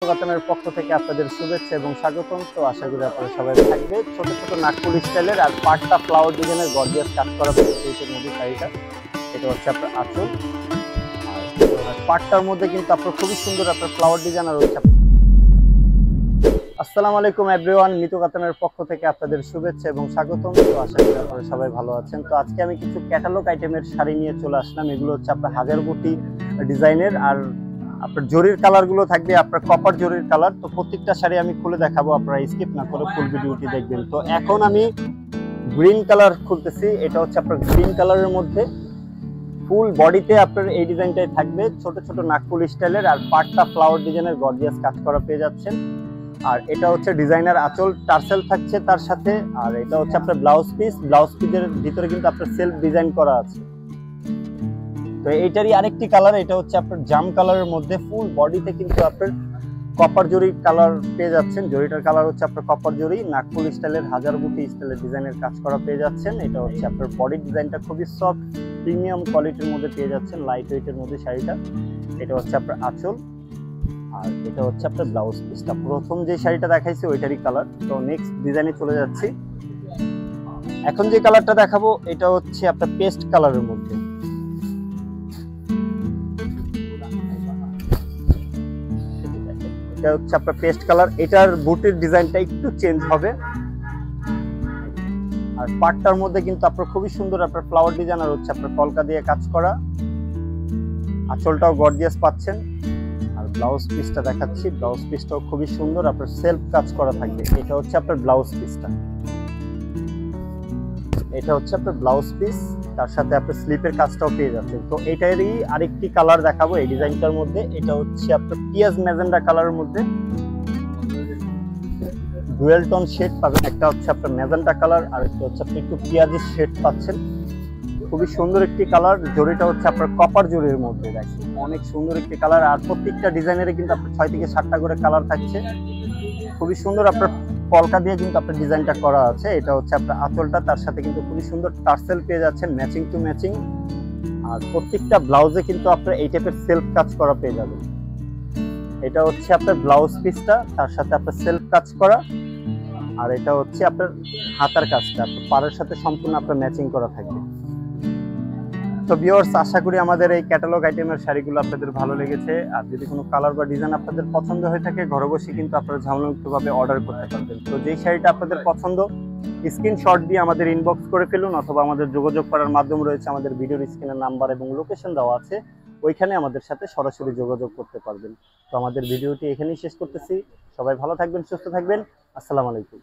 কাতানের পক্ষ থেকে আপনাদের শুভেচ্ছা এবং স্বাগতম। তো আশা করি আপনারা সবাই থাকবে। ছোট ছোট নাগপুর স্টাইলের আর পাটটা ফ্লাওয়ার ডিজাইনের গর্জিয়াস কাজ করা পেয়েছে নদী শাড়িটা। এটা হচ্ছে আপনার আঁচল, আর পাটটার মধ্যে কিন্তু আপনার খুবই সুন্দর আপনার ফ্লাওয়ার ডিজাইন আর হচ্ছে। আসসালামু আলাইকুম এভরিওয়ান, মিতু কাতানের পক্ষ থেকে আপনাদের শুভেচ্ছা এবং স্বাগতম। তো আশা করি আপনারা সবাই ভালো আছেন। তো আজকে আমি কিছু ক্যাটালগ আইটেমের শাড়ি নিয়ে চলে আসলাম। এগুলো হচ্ছে আপনার হাজার বুটি ডিজাইনের, আর আপনার জরির কালারগুলো থাকবে আপনার কপার জরির কালার। তো প্রত্যেকটা শাড়ি আমি খুলে দেখাবো, আপনারা স্কিপ না করে ফুল ভিডিওটি দেখবেন। তো এখন আমি গ্রিন কালার খুলতেছি। এটা হচ্ছে আপনার গ্রিন কালারের মধ্যে ফুল বডিতে আপনার এই ডিজাইনটাই থাকবে, ছোট ছোট নাগপুর স্টাইলের আর পাটটা ফ্লাওয়ার ডিজাইনের গর্জিয়াস কাজ করা পেয়ে যাচ্ছেন। আর এটা হচ্ছে ডিজাইনার আঁচল, টার্সেল থাকছে তার সাথে। আর এটা হচ্ছে আপনার ব্লাউজ পিসের ভিতরে কিন্তু আপনার সেলফ ডিজাইন করা আছে। তো এইটারই আরেকটি কালার, এটা হচ্ছে আপনার জাম কালারের মধ্যে ফুল বডিতে কিন্তু আপনার কপার জরি কালার পেয়ে যাচ্ছেন। জরিটার কালার হচ্ছে আপনার কপার জরি, নাগপুর স্টাইলের হাজার বুটি স্টাইলের ডিজাইনের কাজ করা পেয়ে যাচ্ছেন। এটা হচ্ছে আপনার বডি ডিজাইনটা খুবই সফট প্রিমিয়াম কোয়ালিটির মধ্যে পেয়ে যাচ্ছেন, লাইট ওয়েটের মধ্যে শাড়িটা। এটা হচ্ছে আপনার আঁচল, আর এটা হচ্ছে আপনার ব্লাউজ পিসটা। প্রথম যে শাড়িটা দেখাইছি ওইটারই কালার। তো নেক্সট ডিজাইনে চলে যাচ্ছি। এখন যে কালারটা দেখাবো এটা হচ্ছে আপনার পেস্ট কালারের মধ্যে। এটা হচ্ছে আপনার পেস্ট কালার। এটার বুটির ডিজাইনটা একটু চেঞ্জ হবে, আর পাটটার মধ্যে কিন্তু আপনার খুবই সুন্দর আপনার ফ্লাওয়ার ডিজাইন আর হচ্ছে আপনার কলকা দিয়ে কাজ করা। আঁচলটাও গর্জিয়াস পাচ্ছেন। আর ব্লাউজ পিসটা দেখাচ্ছি, ব্লাউজ পিসটাও খুবই সুন্দর আপনার সেলফ কাজ করা থাকবে। এটা হচ্ছে আপনার ব্লাউজ পিসটা, এটা হচ্ছে আপনার ব্লাউজ পিস, তার সাথে আপনার স্লিপের কাজটাও পেয়ে যাচ্ছেন। তো এটারই আরেকটি কালার দেখাবো এই ডিজাইনটার মধ্যে। এটা হচ্ছে আপনার পিয়াজ ম্যাজেন্ডা কালারের মধ্যে ডুয়েল টোন শেড পাবেন। একটা হচ্ছে আপনার ম্যাজেন্ডা কালার, আর একটা হচ্ছে আপনি একটু পিয়াজি শেড পাচ্ছেন। খুবই সুন্দর একটি কালার। জরিটা হচ্ছে আপনার কপার জরির মধ্যে, দেখেন অনেক সুন্দর একটি কালার। আর প্রত্যেকটা ডিজাইনের কিন্তু আপনার 6 থেকে 7টা করে কালার থাকছে। খুবই সুন্দর আপনার কলকা দিয়ে কিন্তু আপনার ডিজাইনটা করা আছে। এটা হচ্ছে আপনার আঁচলটা, তার সাথে কিন্তু খুবই সুন্দর টার্সেল পেয়ে যাচ্ছেন ম্যাচিং টু ম্যাচিং। আর প্রত্যেকটা ব্লাউজে কিন্তু আপনার এই টাইপের সেলফ কাজ করা পেয়ে যাবেন। এটা হচ্ছে আপনার ব্লাউজ পিসটা, তার সাথে আপনার সেলফ কাজ করা। আর এটা হচ্ছে আপনার হাতার কাজটা আপনার পাড়ের সাথে সম্পূর্ণ আপনার ম্যাচিং করা থাকবে। তো ভিউয়ার্স, আশা করি আমাদের এই ক্যাটালগ আইটেমের শাড়িগুলো আপনাদের ভালো লেগেছে। আর যদি কোনো কালার বা ডিজাইন আপনাদের পছন্দ হয়ে থাকে, ঘরে বসে কিন্তু আপনারা ঝামেলামুক্তভাবে অর্ডার করতে পারবেন। তো যেই শাড়িটা আপনাদের পছন্দ, স্ক্রিনশট দিয়ে আমাদের ইনবক্স করে ফেলুন, অথবা আমাদের যোগাযোগ করার মাধ্যম রয়েছে, আমাদের ভিডিওর স্ক্রিনের নাম্বার এবং লোকেশন দেওয়া আছে, ওইখানে আমাদের সাথে সরাসরি যোগাযোগ করতে পারবেন। তো আমাদের ভিডিওটি এখানেই শেষ করতেছি। সবাই ভালো থাকবেন, সুস্থ থাকবেন। আসসালামু আলাইকুম।